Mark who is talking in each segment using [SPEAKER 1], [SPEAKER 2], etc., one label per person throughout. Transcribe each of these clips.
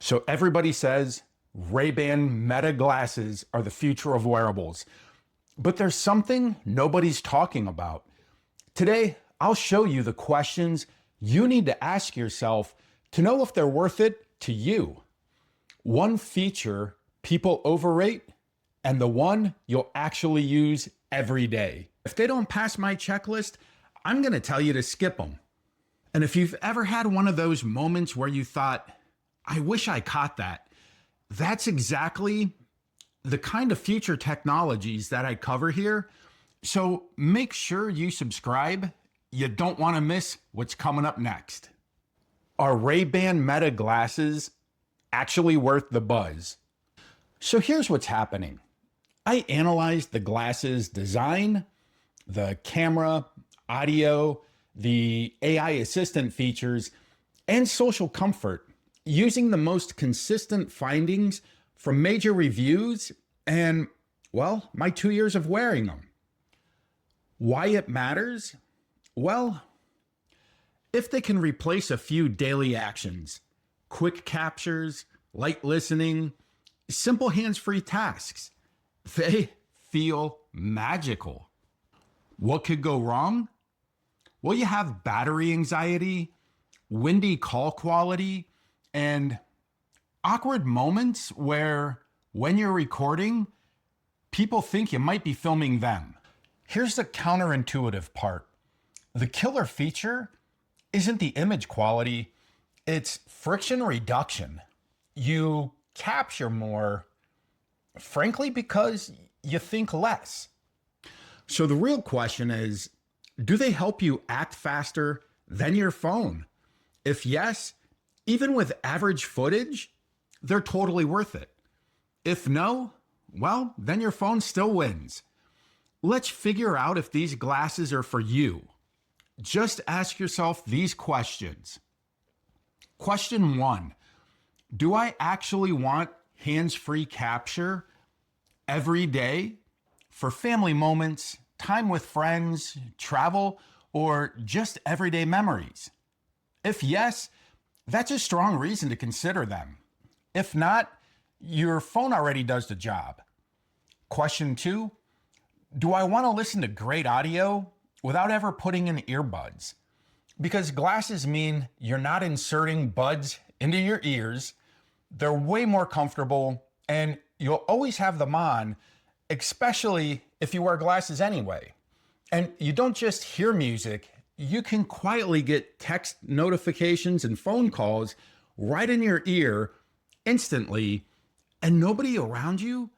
[SPEAKER 1] So everybody says Ray-Ban Meta glasses are the future of wearables. But there's something nobody's talking about. Today, I'll show you the questions you need to ask yourself to know if they're worth it to you. One feature people overrate and the one you'll actually use every day. If they don't pass my checklist, I'm going to tell you to skip them. And if you've ever had one of those moments where you thought, I wish I caught that, that's exactly the kind of future technologies that I cover here. So make sure you subscribe. You don't want to miss what's coming up next. Are Ray-Ban Meta glasses actually worth the buzz? So here's what's happening. I analyzed the glasses design, the camera, audio, the AI assistant features, and social comfort using the most consistent findings from major reviews and, well, my 2 years of wearing them. Why it matters? Well, if they can replace a few daily actions, quick captures, light listening, simple hands-free tasks, they feel magical. What could go wrong? Well, you have battery anxiety, windy call quality, and awkward moments where when you're recording, people think you might be filming them. Here's the counterintuitive part. The killer feature isn't the image quality, it's friction reduction. You capture more, frankly, because you think less. So the real question is, do they help you act faster than your phone? If yes, even with average footage, they're totally worth it. If no, well, then your phone still wins. Let's figure out if these glasses are for you. Just ask yourself these questions. Question 1, do I actually want hands-free capture every day for family moments, time with friends, travel, or just everyday memories? If yes, that's a strong reason to consider them. If not, your phone already does the job. Question 2, do I want to listen to great audio without ever putting in earbuds? Because glasses mean you're not inserting buds into your ears. They're way more comfortable and you'll always have them on, especially if you wear glasses anyway. And you don't just hear music, you can quietly get text notifications and phone calls right in your ear instantly, and nobody around you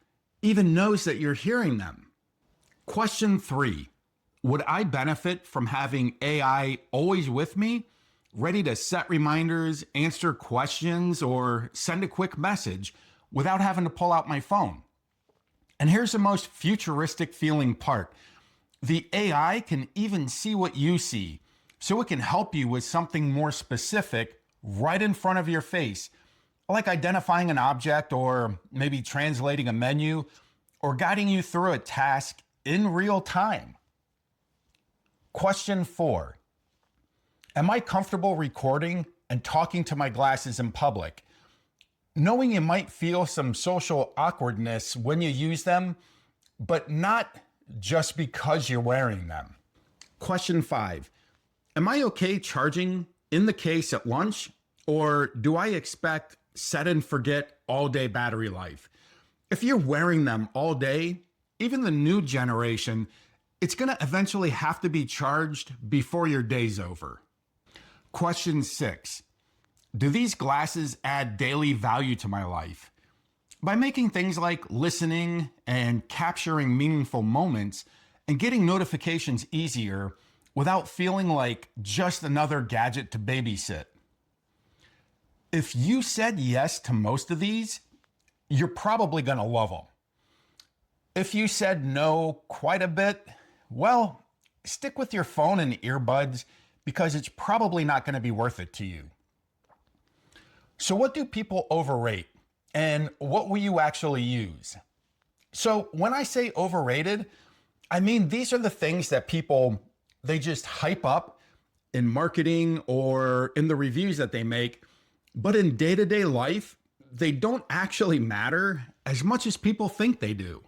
[SPEAKER 1] even knows that you're hearing them. Question 3, would I benefit from having AI always with me, ready to set reminders, answer questions, or send a quick message without having to pull out my phone? And here's the most futuristic feeling part. The AI can even see what you see, so it can help you with something more specific right in front of your face, like identifying an object or maybe translating a menu or guiding you through a task in real time. Question 4, am I comfortable recording and talking to my glasses in public, knowing you might feel some social awkwardness when you use them, but not just because you're wearing them? Question 5, am I okay charging in the case at lunch, or do I expect set and forget all day battery life? If you're wearing them all day, even the new generation, it's going to eventually have to be charged before your day's over. Question 6, do these glasses add daily value to my life? By making things like listening and capturing meaningful moments and getting notifications easier without feeling like just another gadget to babysit. If you said yes to most of these, you're probably going to love them. If you said no quite a bit, well, stick with your phone and earbuds because it's probably not going to be worth it to you. So what do people overrate? And what will you actually use? So when I say overrated, I mean these are the things that people, they just hype up in marketing or in the reviews that they make, but in day-to-day life, they don't actually matter as much as people think they do.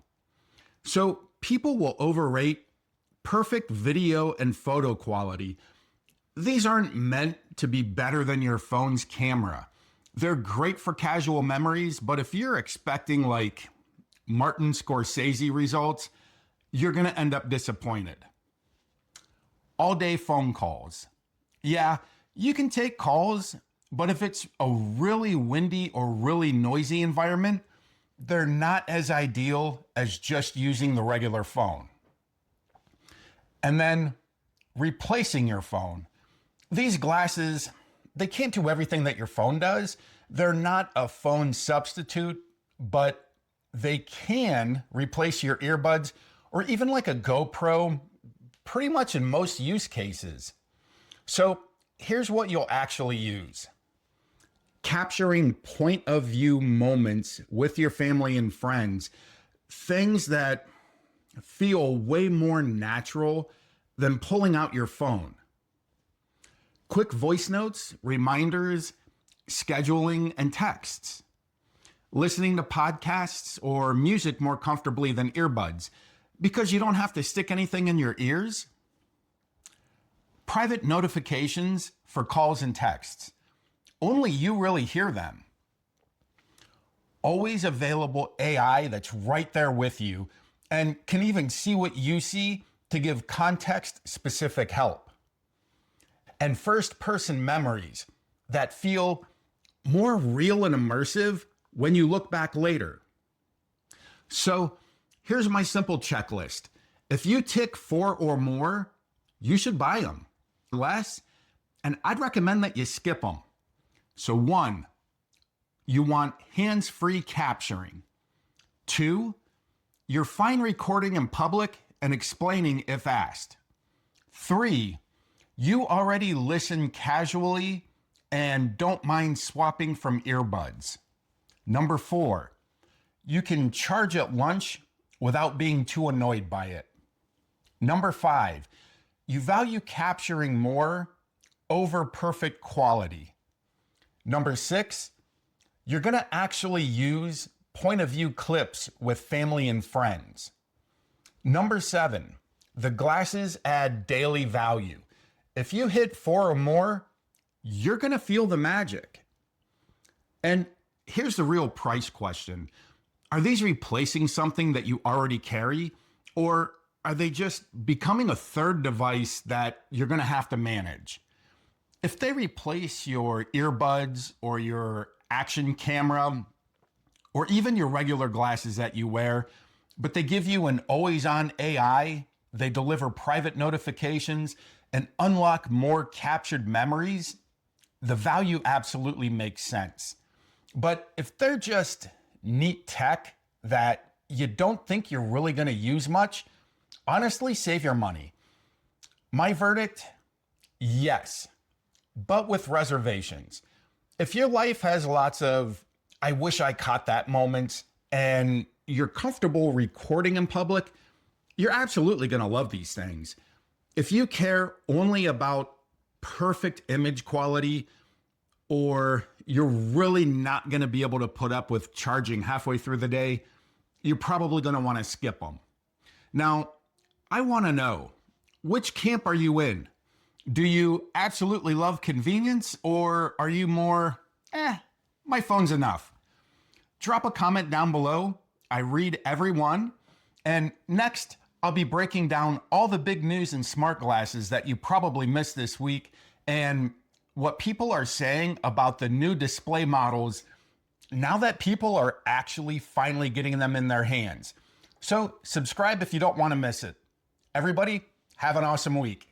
[SPEAKER 1] So people will overrate perfect video and photo quality. These aren't meant to be better than your phone's camera. They're great for casual memories, but if you're expecting like Martin Scorsese results, you're going to end up disappointed. All day phone calls. Yeah, you can take calls, but if it's a really windy or really noisy environment, they're not as ideal as just using the regular phone. And then replacing your phone. These glasses, they can't do everything that your phone does. They're not a phone substitute, but they can replace your earbuds or even like a GoPro pretty much in most use cases. So here's what you'll actually use. Capturing point of view moments with your family and friends, things that feel way more natural than pulling out your phone. Quick voice notes, reminders, scheduling, and texts. Listening to podcasts or music more comfortably than earbuds because you don't have to stick anything in your ears. Private notifications for calls and texts. Only you really hear them. Always available AI that's right there with you and can even see what you see to give context-specific help. And first-person memories that feel more real and immersive when you look back later. So here's my simple checklist. If you tick 4 or more, you should buy them. Less, and I'd recommend that you skip them. So 1, you want hands-free capturing. 2, you're fine recording in public and explaining if asked. 3, you already listen casually and don't mind swapping from earbuds. Number 4, you can charge at lunch without being too annoyed by it. Number 5, you value capturing more over perfect quality. Number 6, you're going to actually use point of view clips with family and friends. Number 7, the glasses add daily value. If you hit 4 or more, you're going to feel the magic. And here's the real price question. Are these replacing something that you already carry, or are they just becoming a third device that you're going to have to manage? If they replace your earbuds or your action camera, or even your regular glasses that you wear, but they give you an always-on AI, they deliver private notifications, and unlock more captured memories, the value absolutely makes sense. But if they're just neat tech that you don't think you're really going to use much, honestly, save your money. My verdict, yes, but with reservations. If your life has lots of, I wish I caught that moments, and you're comfortable recording in public, you're absolutely going to love these things. If you care only about perfect image quality, or you're really not going to be able to put up with charging halfway through the day, you're probably going to want to skip them. Now, I want to know, which camp are you in? Do you absolutely love convenience, or are you more, my phone's enough? Drop a comment down below. I read every one. And next, I'll be breaking down all the big news in smart glasses that you probably missed this week and what people are saying about the new display models now that people are actually finally getting them in their hands. So subscribe if you don't want to miss it. Everybody, have an awesome week.